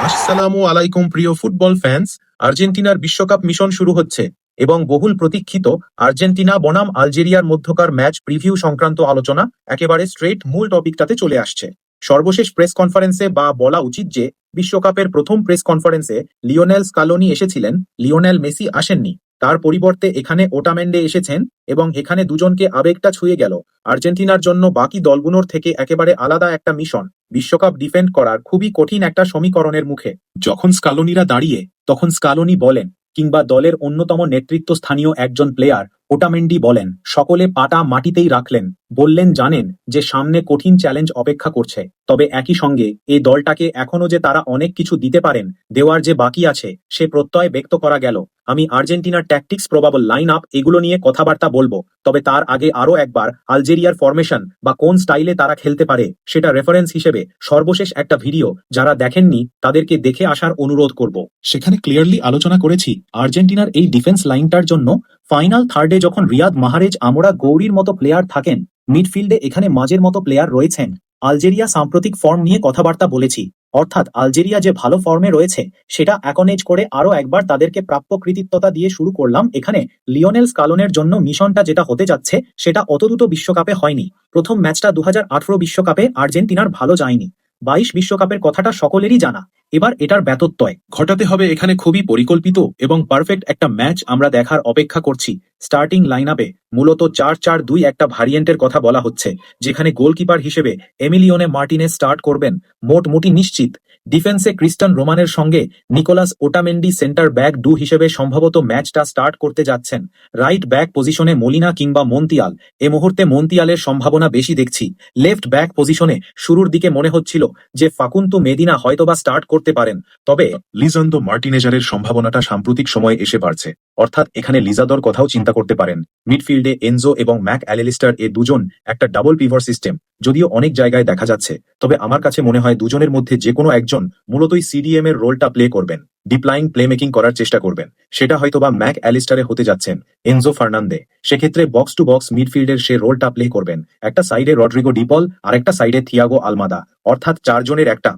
আসসালামু আলাইকুম প্রিয় ফুটবল ফ্যান্স। আর্জেন্টিনার বিশ্বকাপ মিশন শুরু হচ্ছে এবং বহুল প্রতীক্ষিত আর্জেন্টিনা বনাম আলজেরিয়ার মধ্যকার ম্যাচ প্রিভিউ সংক্রান্ত আলোচনা একেবারে স্ট্রেট মূল টপিকটাতে চলে আসছে। সর্বশেষ প্রেস কনফারেন্সে বা বলা উচিত যে বিশ্বকাপের প্রথম প্রেস কনফারেন্সে লিওনেল স্কালোনি এসেছিলেন, লিওনেল মেসি আসেননি। তার পরিবর্তে এখানে ওটামেন্ডে এসেছেন এবং এখানে দুজনকে আবেগটা ছুঁয়ে গেল। আর্জেন্টিনার জন্য বাকি দলগুলোর থেকে একেবারে আলাদা একটা মিশন, বিশ্বকাপ ডিফেন্ড করার খুবই কঠিন একটা সমীকরণের মুখে। যখন স্কালোনিরা দাঁড়িয়ে তখন স্কালোনি বলেন, কিংবা দলের অন্যতম নেতৃত্বস্থানীয় একজন প্লেয়ার ওটামেন্ডি বলেন, সকলে পাটা মাটিতেই রাখলেন, বললেন জানেন যে সামনে কঠিন চ্যালেঞ্জ অপেক্ষা করছে, তবে একই সঙ্গে এই দলটাকে এখনো যে তারা অনেক কিছু দিতে পারেন, দেওয়ার যে বাকি আছে সে প্রত্যয় ব্যক্ত করা গেল। আমি আর্জেন্টিনার ট্যাকটিক্স, প্রবাবল লাইন আপ এগুলো নিয়ে কথাবার্তা বলবো, তবে তার আগে আরো একবার আলজেরিয়ার ফরমেশন বা কোন স্টাইলে তারা খেলতে পারে সেটা রেফারেন্স হিসেবে সর্বশেষ একটা ভিডিও যারা দেখেননি তাদেরকে দেখে আসার অনুরোধ করব। সেখানে ক্লিয়ারলি আলোচনা করেছি আর্জেন্টিনার এই ডিফেন্স লাইনটার জন্য ফাইনাল থার্ডে যখন রিয়াদ মাহারেজ, আমরা গৌরীর মতো প্লেয়ার থাকেন, মিডফিল্ডে এখানে মাঝের মতো প্লেয়ার রয়েছেন। আলজেরিয়া সাম্প্রতিক ফর্ম নিয়ে কথাবার্তা বলেছি, অর্থাৎ আলজেরিয়া যে ভালো ফর্মে রয়েছে সেটা অ্যাকনেজ করে আরো একবার তাদেরকে প্রাপ্য কৃতিত্বতা দিয়ে শুরু করলাম। এখানে লিওনেল স্কালোনের জন্য মিশনটা যেটা হতে যাচ্ছে সেটা অত দ্রুত বিশ্বকাপে হয়নি। প্রথম ম্যাচটা 2018 বিশ্বকাপে আর্জেন্টিনার ভালো যায়নি, 22 বিশ্বকাপের কথাটা সকলেরই জানা। এবার এটার ব্যত্যয় ঘটাতে হবে। এখানে খুবই পরিকল্পিত এবং পারফেক্ট একটা ম্যাচ আমরা দেখার অপেক্ষা করছি। স্টার্টিং লাইন আপে মূলত 4-4-2 একটা ভ্যারিয়েন্টের কথা বলা হচ্ছে, যেখানে গোলকিপার হিসেবে এমিলিওনে মার্টিনেজ স্টার্ট করবেন মোটামুটি নিশ্চিত। ডিফেন্সে ক্রিস্টান রোমানের সঙ্গে Nicolas Otamendi centre back duo হিসেবে সম্ভবত ম্যাচটা স্টার্ট করতে যাচ্ছেন। রাইট ব্যাক পজিশনে মলিনা কিংবা মন্তিয়াল, এ মুহূর্তে মন্তিয়ালের সম্ভাবনা বেশি দেখছি। লেফট ব্যাক পজিশনে শুরুর দিকে মনে হচ্ছিল যে ফাকুন্তু মেদিনা হয়তোবা স্টার্ট করতে পারেন, তবে লিজান্দো মার্টিনেজারের সম্ভাবনাটা সাম্প্রতিক সময়ে এসে বাড়ছে, অর্থাৎ এখানে লিজাদর কথাও চিন্তা করতে পারেন। মিডফিল্ডে এনজো এবং ম্যাক অ্যালেলিস্টার, এ দুজন একটা ডাবল পিভট সিস্টেম যদিও অনেক জায়গায় দেখা যাচ্ছে, তবে আমার কাছে মনে হয় দুজনের মধ্যে যে কোনো একজন মূলতই সিডিএম এর রোলটা প্লে করবেন, ডিপ্লাইং প্লে মেকিং করার চেষ্টা করবেন। সেটা হয়তোবা ম্যাক অ্যালিস্টারে হতে যাচ্ছেন এনজো ফার্নান্দে। সেক্ষেত্রে বক্স টু বক্স মিডফিল্ডের সে রোলটা প্লে করবেন। একটা সাইডে রড্রিগো ডিপল আর একটা সাইডে থিয়াগো আলমাদা, অর্থাৎ চারজনের একটা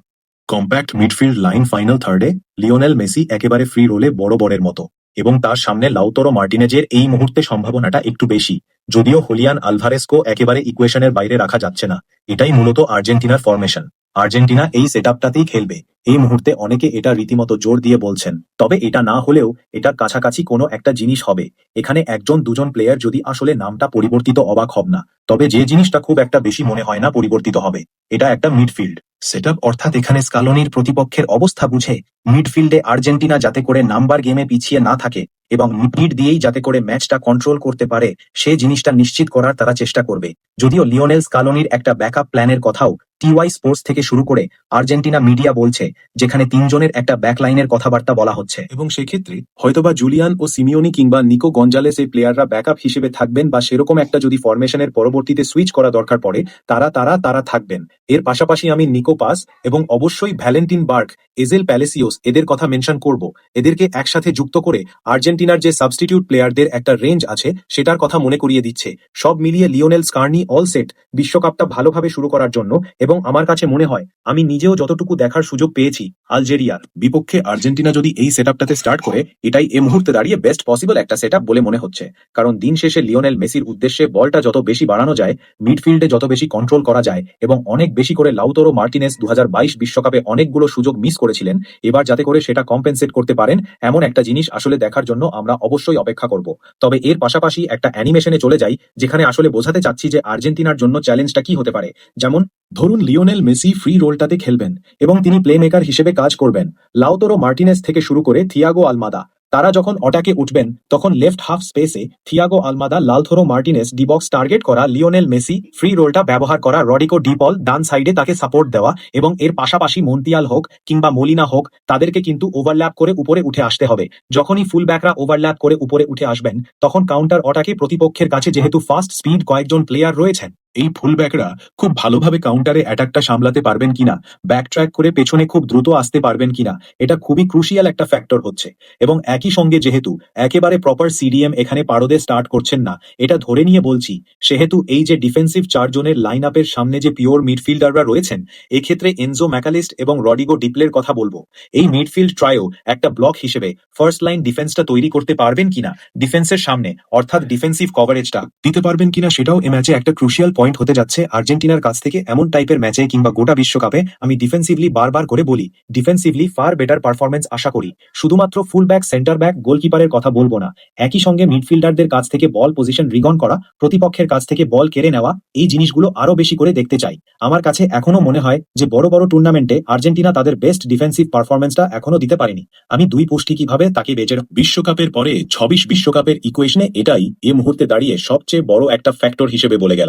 কম্প্যাক্ট মিডফিল্ড লাইন। ফাইনাল থার্ডে লিওনেল মেসি একেবারে ফ্রি রোলে বড় বড়ের মতো, এবং তার সামনে লাউতরো মার্টিনেজের এই মুহূর্তে সম্ভাবনাটা একটু বেশি, যদিও হুলিয়ান আলভারেজকেও একেবারে ইকুয়েশনের বাইরে রাখা যাচ্ছে না। এটাই মূলত আর্জেন্টিনার ফরমেশন। আর্জেন্টিনা এই সেটআপটাতেই খেলবে এই মুহূর্তে। অনেকে এটা রীতিমতো জোর দিয়ে বলছেন, তবে এটা না হলেও এটার কাছাকাছি কোনো একটা জিনিস হবে। এখানে একজন দুজন প্লেয়ার যদি আসলে নামটা পরিবর্তিত, অবাক হব না, তবে যে জিনিসটা খুব একটা বেশি মনে হয় না পরিবর্তিত হবে, এটা একটা মিডফিল্ড সেটআপ। অর্থাৎ এখানে স্কালোনির প্রতিপক্ষের অবস্থা বুঝে মিডফিল্ডে আর্জেন্টিনা যাতে করে নাম্বার গেমে পিছিয়ে না থাকে এবং মিড দিয়েই যাতে করে ম্যাচটা কন্ট্রোল করতে পারে, সে জিনিসটা নিশ্চিত করার তারা চেষ্টা করবে। যদিও লিওনেল স্কালোনির একটা ব্যাকআপ প্ল্যানের কথাও টিওয়াই স্পোর্টস থেকে শুরু করে আর্জেন্টিনা মিডিয়া বলছে, যেখানে তিনজনের একটা ব্যাকলাইনের কথাবার্তা বলা হচ্ছে, এবং সেক্ষেত্রে হয়তোবা জুলিয়ান ও সিমিওনি কিংবা নিকো গঞ্জালেস এই প্লেয়াররা ব্যাকআপ হিসেবে থাকবেন, বা সেরকম একটা যদি ফরমেশনের পরবর্তীতে সুইচ করা দরকার পড়ে তারা থাকবেন। এর পাশাপাশি আমি নিকো পাস এবং অবশ্যই ভ্যালেন্টিন বার্গ, এজেল প্যালেসিওস এদের কথা মেনশন করব। এদেরকে একসাথে যুক্ত করে আর্জেন্টিনার যে সাবস্টিটিউট প্লেয়ারদের একটা রেঞ্জ আছে সেটার কথা মনে করিয়ে দিচ্ছে। সব মিলিয়ে লিওনেল স্কার্নি অল সেট বিশ্বকাপটা ভালোভাবে শুরু করার জন্য। এবং আমার কাছে মনে হয়, আমি নিজেও যতটুকু দেখার সুযোগ পেয়েছি, আলজেরিয়ার বিপক্ষে আর্জেন্টিনা যদি এই সেটআপটাতে স্টার্ট করে, এটাই এই মুহূর্তে দাঁড়িয়ে বেস্ট পসিবল একটা সেটআপ বলে মনে হচ্ছে। কারণ দিন শেষে লিওনেল মেসির উদ্দেশ্যে বলটা যত বেশি বাড়ানো যায়, মিডফিল্ডে যত বেশি কন্ট্রোল করা যায়, এবং অনেক বেশি করে লাউতরো মার্টিনেজ 2022 বিশ্বকাপে অনেকগুলো সুযোগ মিস করেছিলেন, এবার যাতে করে সেটা কম্পেনসেট করতে পারেন, এমন একটা জিনিস আসলে দেখার জন্য আমরা অবশ্যই অপেক্ষা করব। তবে এর পাশাপাশি একটা অ্যানিমেশনে চলে যাই, যেখানে আসলে বোঝাতে চাচ্ছি যে আর্জেন্টিনার জন্য চ্যালেঞ্জটা কি হতে পারে। যেমন ধরুন লিওনেল মেসি ফ্রি রোলটাতে খেলবেন এবং তিনি প্লে মেকার হিসেবে কাজ করবেন। লাউতরো মার্টিনেজ থেকে শুরু করে থিয়াগো আলমাদা, তারা যখন অটাকে উঠবেন তখন লেফট হাফ স্পেসে Thiago Almada, Lautaro Martinez DBox target করা, লিওনেল মেসি ফ্রি রোলটা ব্যবহার করা, রডিগো ডিপল ডান সাইডে তাকে সাপোর্ট দেওয়া, এবং এর পাশাপাশি মন্তিয়াল হোক কিংবা মলিনা হোক, তাদেরকে কিন্তু ওভারল্যাপ করে উপরে উঠে আসতে হবে। যখনই ফুল ব্যাকরা ওভারল্যাপ করে উপরে উঠে আসবেন, তখন কাউন্টার অটাকে প্রতিপক্ষের কাছে যেহেতু ফাস্ট স্পিড কয়েকজন প্লেয়ার রয়েছেন, এই ফুলব্যাকরা খুব ভালোভাবে কাউন্টারে অ্যাটাকটা সামলাতে পারবেন কিনা, ব্যাক ট্র্যাক করে পেছনে খুব দ্রুত আসতে পারবেন কিনা, এটা খুবই ক্রুশিয়াল একটা ফ্যাক্টর হচ্ছে। এবং একই সঙ্গে যেহেতু একেবারে প্রপার সিডিএম এখানে পারদে স্টার্ট করছেন না, এটা ধরে নিয়ে বলছি, সেহেতু এই যে ডিফেন্সিভ চারজনের লাইন আপের সামনে যে পিওর মিডফিল্ডাররা রয়েছেন, এক্ষেত্রে এনজো ম্যাকালিস্ট এবং রডিগো ডিপ্লের কথা বলবো। এই মিডফিল্ড ট্রায়ো একটা ব্লক হিসেবে ফার্স্ট লাইন ডিফেন্সটা তৈরি করতে পারবেন কিনা, ডিফেন্সের সামনে অর্থাৎ ডিফেন্সিভ কভারেজটা দিতে পারবেন কিনা, সেটাও এই ম্যাচে একটা ক্রুশিয়াল পয়েন্ট হতে যাচ্ছে আর্জেন্টিনার কাছ থেকে। এমন টাইপের ম্যাচে কিংবা গোটা বিশ্বকাপে আমি ডিফেন্সিভলি বারবার করে বলি, ডিফেন্সিভলি ফার বেটার পারফরমেন্স আশা করি। শুধুমাত্র ফুল ব্যাক, সেন্টার ব্যাক, গোলকিপারের কথা বলবো না, একই সঙ্গে মিডফিল্ডারদের কাছ থেকে বল পজিশন রিগন করা, প্রতিপক্ষের কাছ থেকে বল কেড়ে নেওয়া, এই জিনিসগুলো আরো বেশি করে দেখতে চাই। আমার কাছে এখনো মনে হয় যে বড় বড় টুর্নামেন্টে আর্জেন্টিনা তাদের বেস্ট ডিফেন্সিভ পারফরমেন্সটা এখনো দিতে পারেনি। আমি দুই পুষ্টি কিভাবে তাকে বেঁচে বিশ্বকাপের পরে 26 বিশ্বকাপের ইকুয়েশনে এটাই এই মুহূর্তে দাঁড়িয়ে সবচেয়ে বড় একটা ফ্যাক্টর হিসেবে বলে গেলাম।